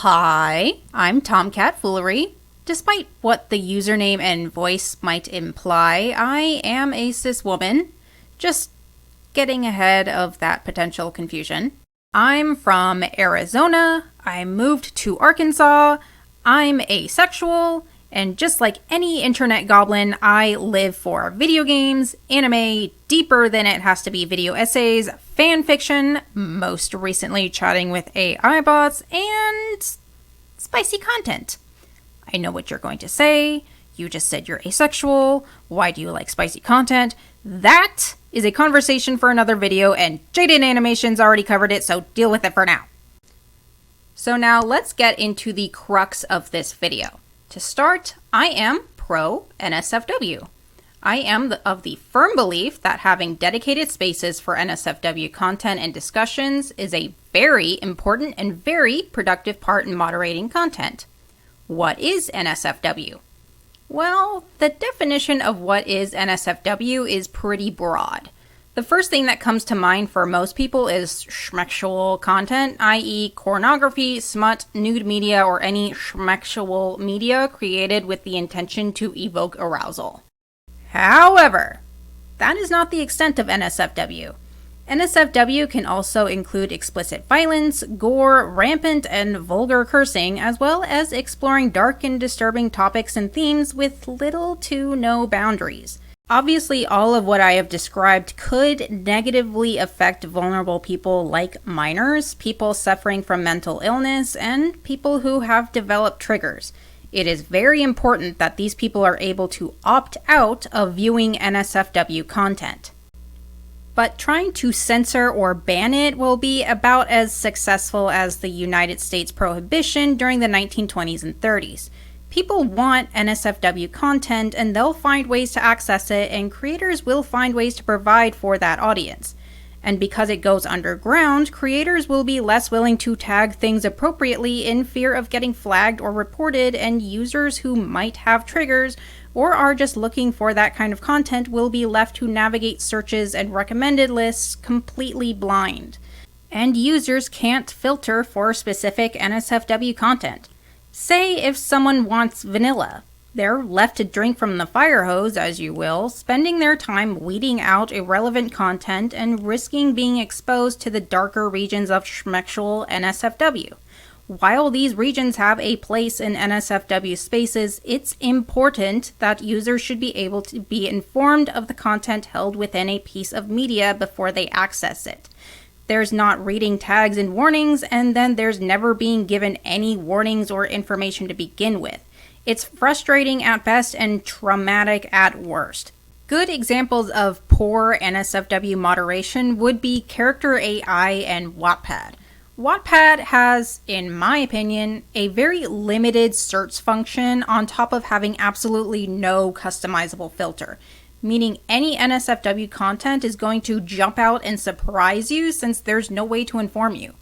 Hi, I'm Tomcat Foolery. Despite what the username and voice might imply, I am a cis woman. Just getting ahead of that potential confusion. I'm from Arizona. I moved to Arkansas. I'm asexual. And just like any internet goblin, I live for video games, anime, deeper than it has to be video essays, fan fiction, most recently chatting with AI bots, and spicy content. I know what you're going to say. You just said you're asexual. Why do you like spicy content? That is a conversation for another video, and Jaded Animation's already covered it, so deal with it for now. So now let's get into the crux of this video. To start, I am pro NSFW. I am of the firm belief that having dedicated spaces for NSFW content and discussions is a very important and very productive part in moderating content. What is NSFW? Well, the definition of what is NSFW is pretty broad. The first thing that comes to mind for most people is schmexual content, i.e. pornography, smut, nude media, or any schmexual media created with the intention to evoke arousal. However, that is not the extent of NSFW. NSFW can also include explicit violence, gore, rampant and vulgar cursing, as well as exploring dark and disturbing topics and themes with little to no boundaries. Obviously, all of what I have described could negatively affect vulnerable people like minors, people suffering from mental illness, and people who have developed triggers. It is very important that these people are able to opt out of viewing NSFW content. But trying to censor or ban it will be about as successful as the United States prohibition during the 1920s and 30s. People want NSFW content and they'll find ways to access it, and creators will find ways to provide for that audience. And because it goes underground, creators will be less willing to tag things appropriately in fear of getting flagged or reported, and users who might have triggers or are just looking for that kind of content will be left to navigate searches and recommended lists completely blind. And users can't filter for specific NSFW content. Say if someone wants vanilla. They're left to drink from the fire hose, as you will, spending their time weeding out irrelevant content and risking being exposed to the darker regions of schmexual NSFW. While these regions have a place in NSFW spaces, it's important that users should be able to be informed of the content held within a piece of media before they access it. There's not reading tags and warnings, and then there's never being given any warnings or information to begin with. It's frustrating at best and traumatic at worst. Good examples of poor NSFW moderation would be Character AI and Wattpad. Wattpad has, in my opinion, a very limited search function on top of having absolutely no customizable filter, meaning any NSFW content is going to jump out and surprise you since there's no way to inform you.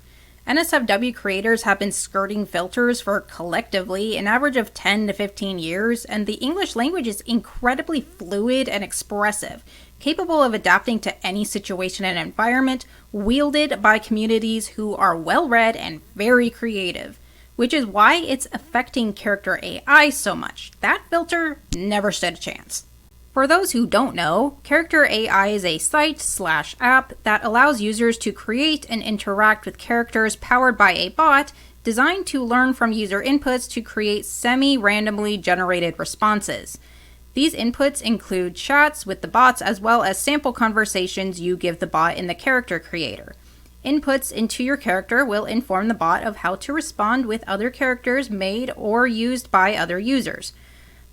NSFW creators have been skirting filters for collectively an average of 10 to 15 years, and the English language is incredibly fluid and expressive, capable of adapting to any situation and environment, wielded by communities who are well-read and very creative, which is why it's affecting Character AI so much. That filter never stood a chance. For those who don't know, Character AI is a site/app that allows users to create and interact with characters powered by a bot designed to learn from user inputs to create semi-randomly generated responses. These inputs include chats with the bots as well as sample conversations you give the bot in the character creator. Inputs into your character will inform the bot of how to respond with other characters made or used by other users.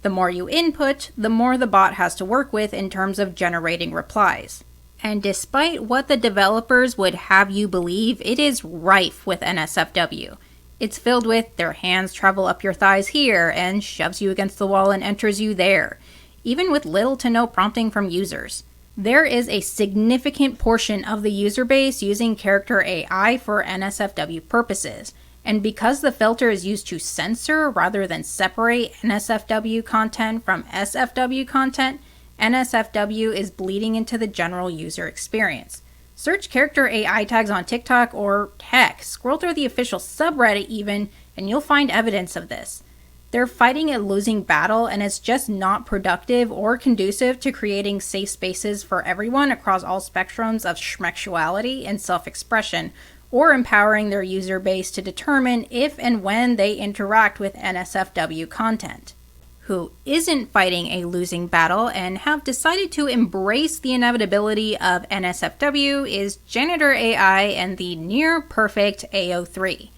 The more you input, the more the bot has to work with in terms of generating replies. And despite what the developers would have you believe, it is rife with NSFW. It's filled with their hands travel up your thighs here and shoves you against the wall and enters you there, even with little to no prompting from users. There is a significant portion of the user base using Character AI for NSFW purposes. And because the filter is used to censor rather than separate NSFW content from SFW content, NSFW is bleeding into the general user experience. Search Character AI tags on TikTok or heck, scroll through the official subreddit even, and you'll find evidence of this. They're fighting a losing battle, and it's just not productive or conducive to creating safe spaces for everyone across all spectrums of schmexuality and self-expression, or empowering their user base to determine if and when they interact with NSFW content. Who isn't fighting a losing battle and have decided to embrace the inevitability of NSFW is Janitor AI and the near-perfect AO3.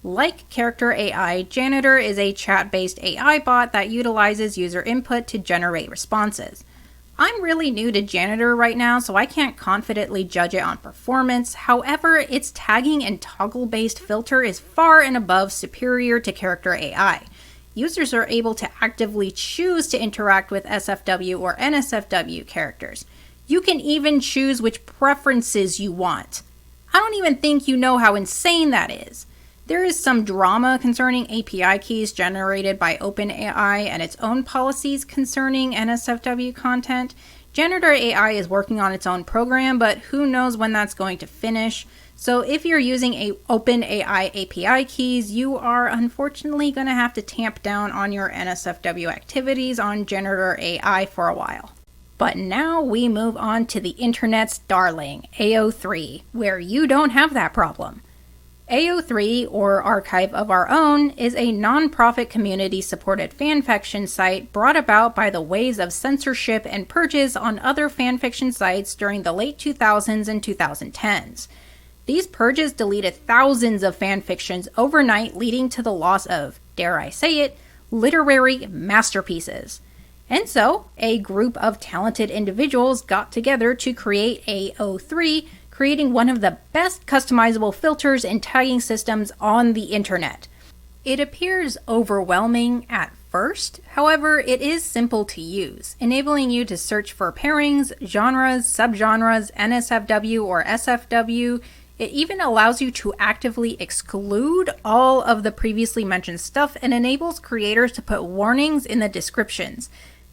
Like Character AI, Janitor is a chat-based AI bot that utilizes user input to generate responses. I'm really new to Janitor right now, so I can't confidently judge it on performance. However, its tagging and toggle-based filter is far and above superior to Character AI. Users are able to actively choose to interact with SFW or NSFW characters. You can even choose which preferences you want. I don't even think you know how insane that is. There is some drama concerning API keys generated by OpenAI and its own policies concerning NSFW content. Janitor AI is working on its own program, but who knows when that's going to finish. So if you're using OpenAI API keys, you are unfortunately going to have to tamp down on your NSFW activities on Janitor AI for a while. But now we move on to the internet's darling, AO3, where you don't have that problem. AO3, or Archive of Our Own, is a non-profit community-supported fanfiction site brought about by the waves of censorship and purges on other fanfiction sites during the late 2000s and 2010s. These purges deleted thousands of fanfictions overnight, leading to the loss of, dare I say it, literary masterpieces. And so, a group of talented individuals got together to create AO3, creating one of the best customizable filters and tagging systems on the internet. It appears overwhelming at first, however, it is simple to use, enabling you to search for pairings, genres, subgenres, NSFW or SFW. It even allows you to actively exclude all of the previously mentioned stuff and enables creators to put warnings in the descriptions.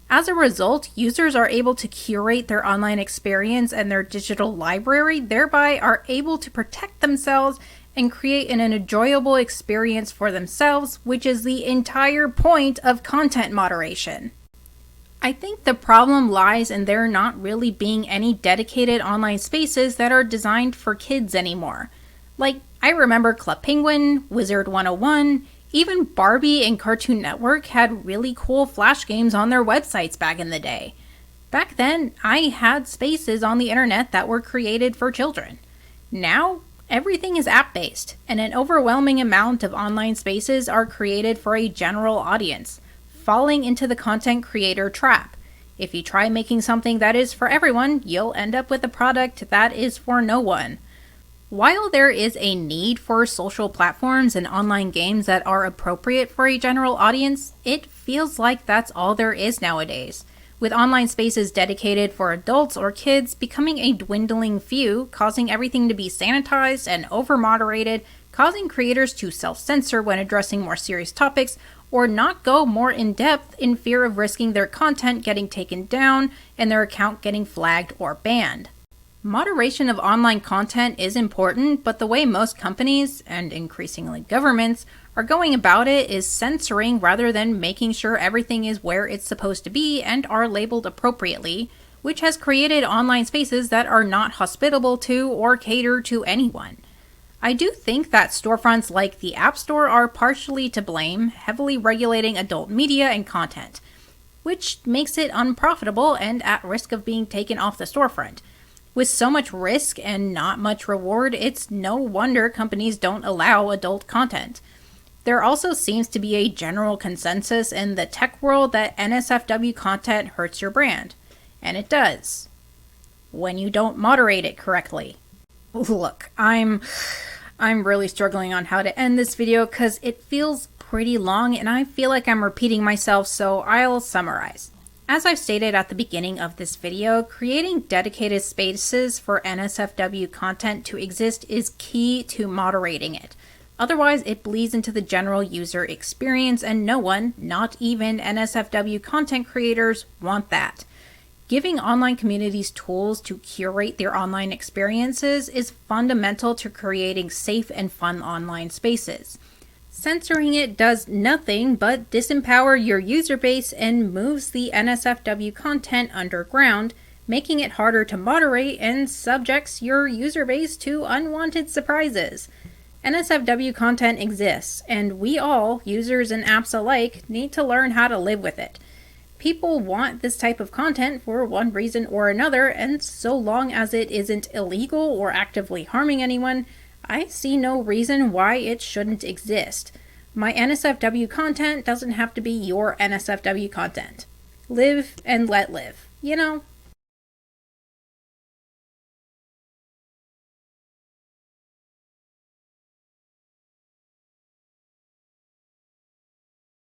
As a result, users are able to curate their online experience and their digital library, thereby are able to protect themselves and create an enjoyable experience for themselves, which is the entire point of content moderation. I think the problem lies in there not really being any dedicated online spaces that are designed for kids anymore. Like, I remember Club Penguin, Wizard 101, even Barbie and Cartoon Network had really cool Flash games on their websites back in the day. Back then, I had spaces on the internet that were created for children. Now, everything is app-based, and an overwhelming amount of online spaces are created for a general audience, falling into the content creator trap. If you try making something that is for everyone, you'll end up with a product that is for no one. While there is a need for social platforms and online games that are appropriate for a general audience, it feels like that's all there is nowadays, with online spaces dedicated for adults or kids becoming a dwindling few, causing everything to be sanitized and over-moderated, causing creators to self-censor when addressing more serious topics, or not go more in-depth in fear of risking their content getting taken down and their account getting flagged or banned. Moderation of online content is important, but the way most companies, and increasingly governments, are going about it is censoring rather than making sure everything is where it's supposed to be and are labeled appropriately, which has created online spaces that are not hospitable to or cater to anyone. I do think that storefronts like the App Store are partially to blame, heavily regulating adult media and content, which makes it unprofitable and at risk of being taken off the storefront. With so much risk and not much reward, it's no wonder companies don't allow adult content. There also seems to be a general consensus in the tech world that NSFW content hurts your brand. And it does. When you don't moderate it correctly. Look, I'm really struggling on how to end this video because it feels pretty long and I feel like I'm repeating myself, so I'll summarize. As I've stated at the beginning of this video, creating dedicated spaces for NSFW content to exist is key to moderating it. Otherwise, it bleeds into the general user experience and no one, not even NSFW content creators, want that. Giving online communities tools to curate their online experiences is fundamental to creating safe and fun online spaces. Censoring it does nothing but disempower your user base and moves the NSFW content underground, making it harder to moderate and subjects your user base to unwanted surprises. NSFW content exists, and we all, users and apps alike, need to learn how to live with it. People want this type of content for one reason or another, and so long as it isn't illegal or actively harming anyone, I see no reason why it shouldn't exist. My NSFW content doesn't have to be your NSFW content. Live and let live, you know?